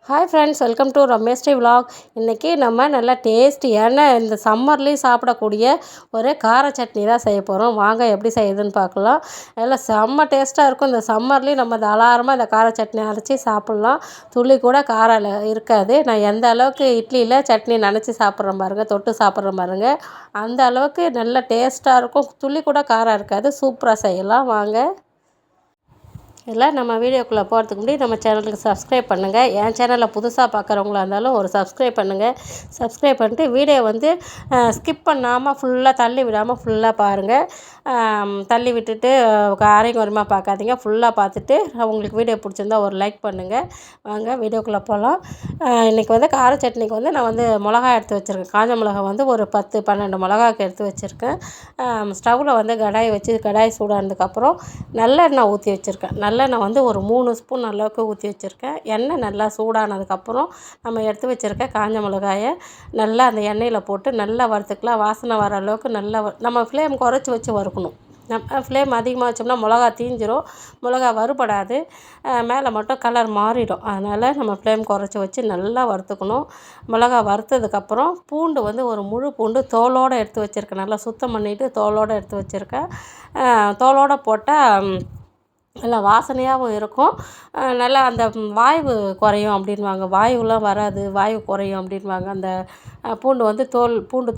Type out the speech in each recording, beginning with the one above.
Hi friends, welcome to ரமேஷ்டி vlog. இன்றைக்கி நம்ம நல்லா டேஸ்டியான இந்த சம்மர்லேயும் சாப்பிடக்கூடிய ஒரு கார சட்னி தான் செய்ய போகிறோம். வாங்க எப்படி செய்யுதுன்னு பார்க்கலாம். நல்லா செம்ம டேஸ்ட்டாக இருக்கும். இந்த சம்மர்லேயும் நம்ம தாராளமாக இந்த கார சட்னி அரைச்சி சாப்பிட்லாம். துளி கூட காரம் இருக்காது. நான் எந்த அளவுக்கு இட்லியில் சட்னி நனைச்சி சாப்பிட்றேன் பாருங்கள், தொட்டு சாப்பிட்றேன் பாருங்கள், அந்த அளவுக்கு நல்ல டேஸ்ட்டாக இருக்கும். துளி கூட காரம் இருக்காது. சூப்பராக செய்யலாம். வாங்க. இல்லை, நம்ம வீடியோக்குள்ளே போகிறதுக்கு முன்னாடி நம்ம சேனலுக்கு சப்ஸ்கிரைப் பண்ணுங்கள். என் சேனலில் புதுசாக பார்க்குறவங்களா இருந்தாலும் ஒரு சப்ஸ்கிரைப் பண்ணுங்கள். சப்ஸ்கிரைப் பண்ணிட்டு வீடியோ ஸ்கிப் பண்ணாமல் ஃபுல்லாக தள்ளி விடாமல் ஃபுல்லாக பாருங்கள். தள்ளி விட்டுட்டு அரையும் குறையுமாக பார்க்காதீங்க. ஃபுல்லாக பார்த்துட்டு உங்களுக்கு வீடியோ பிடிச்சிருந்தா ஒரு லைக் பண்ணுங்கள். வாங்க வீடியோக்குள்ளே போகலாம். இன்றைக்கி கார சட்னிக்கு நான் மிளகா எடுத்து வச்சுருக்கேன். காஞ்ச மிளகா ஒரு 10-12 மிளகாக்கு எடுத்து வச்சுருக்கேன். ஸ்டவ்வில் கடாய் வச்சு கடாய் சூடானதுக்கப்புறம் நல்லெண்ணெய் ஊற்றி வச்சுருக்கேன். நல்லெண்ணெய் ஒரு 3 ஸ்பூன் அளவுக்கு ஊற்றி வச்சுருக்கேன். எண்ணெய் நல்லா சூடானதுக்கப்புறம் நம்ம எடுத்து வச்சுருக்க காஞ்ச மிளகாயை நல்லா அந்த எண்ணெயில் போட்டு நல்லா வறுத்துக்கலாம். வாசனை வர அளவுக்கு நல்லா நம்ம ஃப்ளேம் குறைச்சி வச்சு வறுக்கணும். நம்ம ஃப்ளேம் அதிகமாக வச்சோம்னா மிளகா தீஞ்சிரும், மிளகா வறுபடாது, மேலே மட்டும் கலர் மாறிடும். அதனால் நம்ம ஃப்ளேம் குறைச்சி வச்சு நல்லா வறுத்துக்கணும். மிளகா வறுத்ததுக்கப்புறம் பூண்டு ஒரு முழு பூண்டு தோலோடு எடுத்து வச்சுருக்கேன். நல்லா சுத்தம் பண்ணிவிட்டு தோலோடு எடுத்து வச்சுருக்கேன். தோலோடு போட்டால் நல்லா வாசனையாகவும் இருக்கும். நல்லா அந்த வாய்வு குறையும் அப்படின்வாங்க. வாயுலாம் வராது, வாய்வு குறையும் அப்படின்வாங்க. அந்த பூண்டு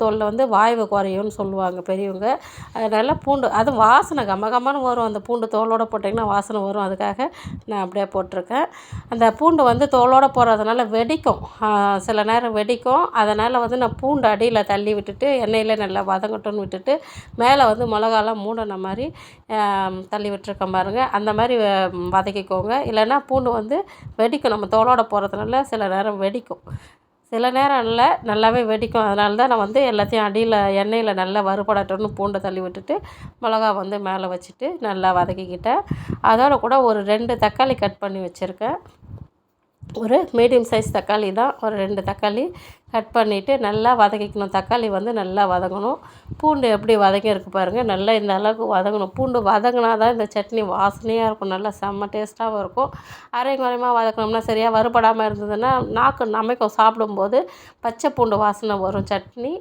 தோலில் வாய்வு குறையும்னு சொல்லுவாங்க பெரியவங்க. அதனால் அது வாசனை கமகமன்னு வரும். அந்த பூண்டு தோலோடு போட்டிங்கன்னா வாசனை வரும். அதுக்காக நான் அப்படியே போட்டிருக்கேன். அந்த பூண்டு தோலோடு போடுறதுனால வெடிக்கும், சில நேரம் வெடிக்கும். அதனால் நான் பூண்டு அடியில் தள்ளி விட்டுட்டு எண்ணெயில் நல்லா வதங்கட்டும்னு விட்டுட்டு மேலே மிளகாலாம் மூடின மாதிரி தள்ளி விட்டுருக்கேன் பாருங்கள். அந்த மாதிரி வதக்கிக்கோங்க. இல்லைன்னா பூண்டு வெடிக்கும். நம்ம தோலோடு போடுறதுனால சில நேரம் வெடிக்கும், சில நேரம் இல்லை, நல்லாவே வெடிக்கும். அதனால தான் நான் எல்லாத்தையும் அடியில் எண்ணெயில் நல்லா வறுபடட்டும்னு பூண்டை தள்ளி விட்டுட்டு மிளகா மேலே வச்சுட்டு நல்லா வதக்கிக்கிட்டேன். அதோட கூட ஒரு 2 தக்காளி கட் பண்ணி வச்சுருக்கேன். ஒரு மீடியம் சைஸ் தக்காளி தான். ஒரு 2 தக்காளி கட் பண்ணிவிட்டு நல்லா வதக்கிக்கணும். தக்காளி நல்லா வதங்கணும். பூண்டு எப்படி வதங்கியிருக்கு பாருங்கள். நல்லா இந்த அளவுக்கு வதங்கணும். பூண்டு வதங்கினா தான் இந்த சட்னி வாசனையாக இருக்கும். நல்லா செம்ம டேஸ்ட்டாகவும் இருக்கும். குறையமாக வதக்கணும்னா சரியாக வறுபடாமல் இருந்ததுன்னா நாக்கு நமைக்கும். சாப்பிடும்போது பச்சை பூண்டு வாசனை வரும். சட்னி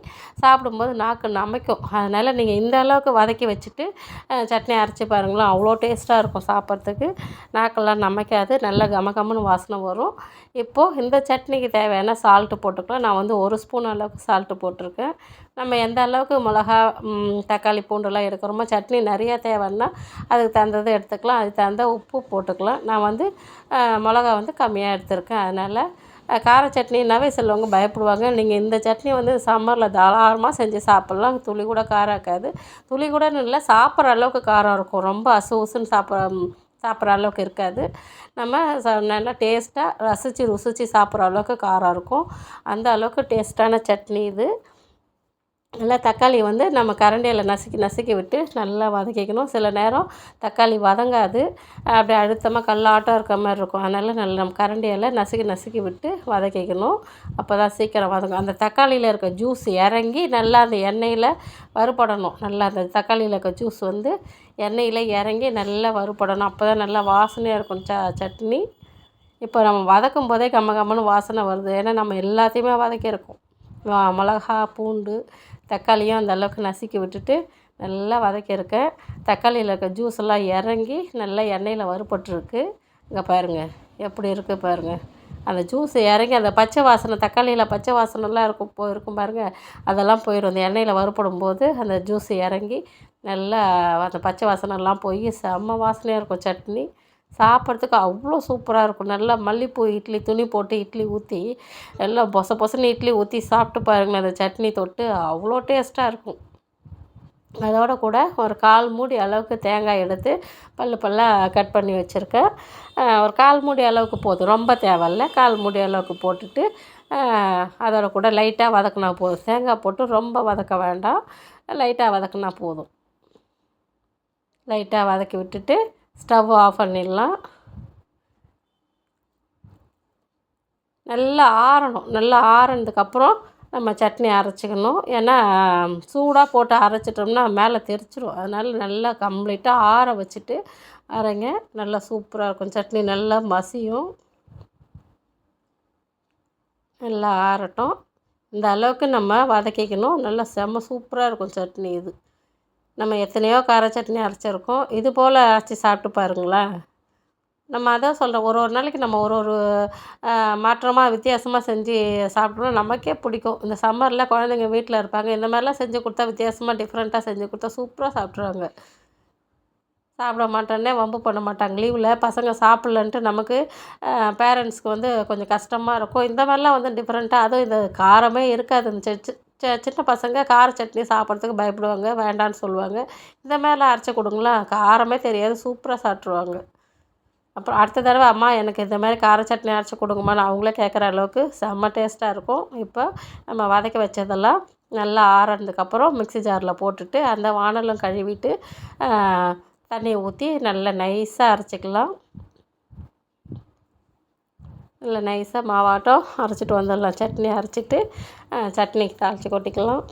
சாப்பிடும்போது நாக்கு நமைக்கும். அதனால் நீங்கள் இந்த அளவுக்கு வதக்கி வச்சுட்டு சட்னி அரைச்சி பாருங்களேன், அவ்வளோ டேஸ்ட்டாக இருக்கும். சாப்பிட்றதுக்கு நாக்கெல்லாம் நமைக்காது, நல்லா கமகமன்னு வாசனை வரும். இப்போது இந்த சட்னிக்கு தேவையான சால்ட்டு போட்டுக்கலாம். நான் 1 ஸ்பூன் அளவுக்கு சால்ட்டு போட்டிருக்கேன். நம்ம எந்த அளவுக்கு மிளகா, தக்காளி, பூண்டுலாம் எடுக்கிறோமோ, சட்னி நிறையா தேவைன்னா அதுக்கு தகுந்தது எடுத்துக்கலாம். அதுக்கு தகுந்த உப்பு போட்டுக்கலாம். நான் மிளகா கம்மியாக எடுத்திருக்கேன். அதனால் கார சட்னினாவே சிலவங்க பயப்படுவாங்க. நீங்கள் இந்த சட்னி சம்மரில் தாராளமாக செஞ்சு சாப்பிட்லாம். துளி கூட காரம் இருக்காது. துளி கூடன்னு இல்லை, சாப்பிட்ற அளவுக்கு காரம் இருக்கும். ரொம்ப உசுன்னு சாப்பிட்ற அளவுக்கு இருக்காது. நம்ம நல்லா டேஸ்ட்டாக ருசித்து சாப்பிட்ற அளவுக்கு காரம் இருக்கும். அந்த அளவுக்கு டேஸ்ட்டான சட்னி இது. நல்லா தக்காளி நம்ம கரண்டியில் நசுக்கி விட்டு நல்லா வதக்கிக்கணும். சில நேரம் தக்காளி வதங்காது, அப்படியே அழுத்தமாக கல்லாட்டம் இருக்க மாதிரி இருக்கும். அதனால் நல்லா நம்ம கரண்டியில் நசுக்கி விட்டு வதக்கிக்கணும். அப்போ தான் சீக்கிரம் வதங்கும். அந்த தக்காளியில் இருக்க ஜூஸ் இறங்கி நல்லா அந்த எண்ணெயில் வறுபடணும். நல்லா அந்த தக்காளியில் இருக்க ஜூஸ் எண்ணெயில் இறங்கி நல்லா வறுபடணும். அப்போ தான் நல்லா வாசனையாக இருக்கும் சட்னி. இப்போ நம்ம வதக்கும் போதே கம்மன்னு வாசனை வருது. ஏன்னா நம்ம எல்லாத்தையுமே வதக்கியிருக்கோம். மிளகா, பூண்டு, தக்காளியும் அந்த அளவுக்கு நசுக்கி விட்டுட்டு நல்லா வதக்கியிருக்கேன். தக்காளியில் இருக்க ஜூஸ் எல்லாம் இறங்கி நல்லா எண்ணெயில் வறுபட்டுருக்கு. இங்கே பாருங்கள் எப்படி இருக்குது பாருங்கள். அந்த ஜூஸ் இறங்கி அந்த பச்சை வாசனை, தக்காளியில் பச்சை வாசனைலாம் இருக்கும் பாருங்கள், அதெல்லாம் போயிடும். அந்த எண்ணெயில் வறுபடும் போது அந்த ஜூஸ் இறங்கி நல்லா அந்த பச்சை வாசனைலாம் போய் செம்ம வாசனையாக இருக்கும். சட்னி சாப்பிட்றதுக்கு அவ்வளோ சூப்பராக இருக்கும். நல்லா மல்லிப்பூ இட்லி துணி போட்டு இட்லி ஊற்றி நல்லா பொசன்னு இட்லி ஊற்றி சாப்பிட்டு பாருங்களேன். அந்த சட்னி தொட்டு அவ்வளோ டேஸ்ட்டாக இருக்கும். அதோட கூட ஒரு 1/4 மூடி அளவுக்கு தேங்காய் எடுத்து பல்லாக கட் பண்ணி வச்சுருக்கேன். ஒரு 1/4 மூடி அளவுக்கு போதும், ரொம்ப தேவையில்ல. 1/4 மூடி அளவுக்கு போட்டுட்டு அதோட கூட லைட்டாக வதக்கினா போதும். தேங்காய் போட்டு ரொம்ப வதக்க வேண்டாம், லைட்டாக வதக்கினா போதும். லைட்டாக வதக்கி விட்டுட்டு ஸ்டவ் ஆஃப் பண்ணிடலாம். நல்லா ஆறணும். நல்லா ஆறினதுக்கப்புறம் நம்ம சட்னி அரைச்சிக்கணும். ஏன்னா சூடாக போட்டு அரைச்சிட்டோம்னா மேலே தெரிச்சிடும். அதனால் நல்லா கம்ப்ளீட்டாக ஆற வச்சுட்டு அரைங்க. நல்லா சூப்பராக இருக்கும். சட்னி நல்லா மசியும். நல்லா ஆறட்டும். இந்த அளவுக்கு நம்ம வதக்கிக்கணும். நல்லா செம்ம சூப்பராக இருக்கும் சட்னி இது. நம்ம எத்தனையோ கார சட்னி அரைச்சிருக்கோம். இது போல் அரைச்சி சாப்பிட்டு பாருங்களேன். நம்ம அதான் சொல்கிறேன், ஒரு ஒரு நாளைக்கு நம்ம ஒரு ஒரு மாற்றமாக வித்தியாசமாக செஞ்சு சாப்பிட்டோம்னா நமக்கே பிடிக்கும். இந்த சம்மரில் குழந்தைங்க வீட்டில் இருப்பாங்க. இந்த மாதிரிலாம் செஞ்சு கொடுத்தா வித்தியாசமாக டிஃப்ரெண்ட்டாக செஞ்சு கொடுத்தா சூப்பராக சாப்பிட்ருவாங்க. சாப்பிட மாட்டேன்னே வம்பு பண்ண மாட்டாங்க. லீவில் பசங்க சாப்பிட்லன்ட்டு நமக்கு பேரண்ட்ஸ்க்கு வந்து கொஞ்சம் கஷ்டமாக இருக்கும். இந்த மாதிரிலாம் வந்து டிஃப்ரெண்ட்டாக அதுவும் இந்த காரமே இருக்காது. இந்த சின்ன பசங்க கார சட்னி சாப்பிட்றதுக்கு பயப்படுவாங்க, வேண்டான்னு சொல்லுவாங்க. இந்த மாதிரிலாம் அரைச்சி கொடுங்களேன், காரமே தெரியாது, சூப்பராக சாப்பிட்ருவாங்க. அப்புறம் அடுத்த தடவை அம்மா எனக்கு இந்த மாதிரி கார சட்னி அரைச்சி கொடுங்கம்மான்னு அவங்களே கேட்குற அளவுக்கு செம்ம டேஸ்ட்டாக இருக்கும். இப்போ நம்ம வதக்கி வச்சதெல்லாம் நல்லா ஆறுனதுக்கப்புறம் மிக்ஸி ஜாரில் போட்டுட்டு அந்த வானலும் கழுவிட்டு தண்ணியை ஊற்றி நல்லா நைஸாக அரைச்சிக்கலாம். நல்லா நைஸாக மாவாட்டம் அரைச்சிட்டு வந்துடலாம். சட்னி அரைச்சிட்டு சட்னிக்கு தாளித்து கொட்டிக்கலாம்.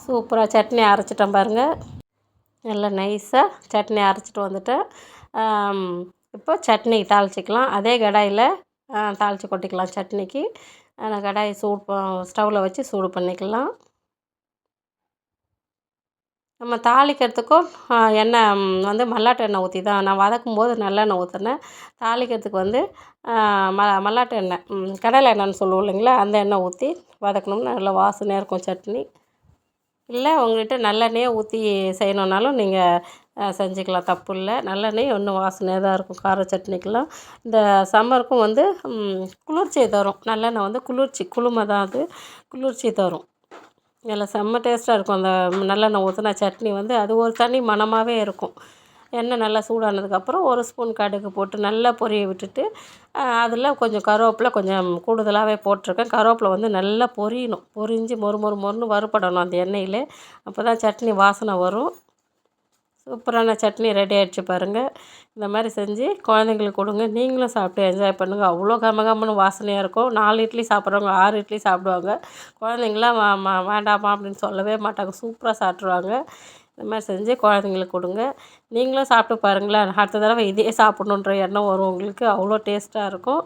சூப்பராக சட்னி அரைச்சிட்டோம் பாருங்கள். நல்லா நைஸாக சட்னி அரைச்சிட்டு வந்துட்டேன். இப்போ சட்னிக்கு தாளிச்சிக்கலாம். அதே கடாயில் தாளித்து கொட்டிக்கலாம். சட்னிக்கு கடாயை ஸ்டவ்வில் வச்சு சூடு பண்ணிக்கலாம். நம்ம தாளிக்கிறதுக்கும் எண்ணெய் வந்து மல்லாட்ட எண்ணெய் ஊற்றி தான் நான் வதக்கும்போது நல்லெண்ணெய் ஊற்றினேன். தாளிக்கிறதுக்கு வந்து மல்லாட்ட எண்ணெய் கடலை எண்ணெய்ன்னு சொல்லுவோம் இல்லைங்களா, அந்த எண்ணெய் ஊற்றி வதக்கணும்னா நல்லா வாசனையாக இருக்கும் சட்னி. இல்லை உங்கள்கிட்ட நல்லெண்ணெயே ஊற்றி செய்யணுன்னாலும் நீங்கள் செஞ்சுக்கலாம், தப்பு இல்லை. நல்லெண்ணெய் இன்னும் வாசனையாக தான் இருக்கும் கார சட்னிக்கெலாம். இந்த சம்மருக்கும் வந்து குளிர்ச்சியை தரும். நல்லெண்ணெய் வந்து குளுமை தான் அது, குளிர்ச்சி தரும். இதில் செம்ம டேஸ்ட்டாக இருக்கும். அந்த நல்லெண்ணெய் ஊற்றின சட்னி வந்து அது ஒரு தனி மணமாகவே இருக்கும். எண்ணெய் நல்லா சூடானதுக்கப்புறம் ஒரு ஸ்பூன் கடுகு போட்டு நல்லா பொரிய விட்டுட்டு அதில் கொஞ்சம் கருவேப்பிலை கொஞ்சம் கூடுதலாகவே போட்டிருக்கேன். கருவேப்பிலை வந்து நல்லா பொரியணும். பொரிஞ்சு மொறுன்னு வறுபடணும் அந்த எண்ணெயில். அப்போ தான் சட்னி வாசனை வரும். சூப்பரான சட்னி ரெடி ஆகிடுச்சு பாருங்கள். இந்த மாதிரி செஞ்சு குழந்தைங்களுக்கு கொடுங்க. நீங்களும் சாப்பிட்டு என்ஜாய் பண்ணுங்கள். அவ்வளோ கமகமன்னு வாசனையாக இருக்கும். 4 இட்லி சாப்பிட்றவங்க 6 இட்லி சாப்பிடுவாங்க. குழந்தைங்களாம் வேண்டாமா அப்படின்னு சொல்லவே மாட்டாங்க. சூப்பராக சாப்பிட்ருவாங்க. இந்த மாதிரி செஞ்சு குழந்தைங்களுக்கு கொடுங்க. நீங்களும் சாப்பிட்டு பாருங்களேன். அடுத்த தடவை இதே சாப்பிட்ணுன்ற எண்ணம் வரும் உங்களுக்கு. அவ்வளோ டேஸ்ட்டாக இருக்கும்.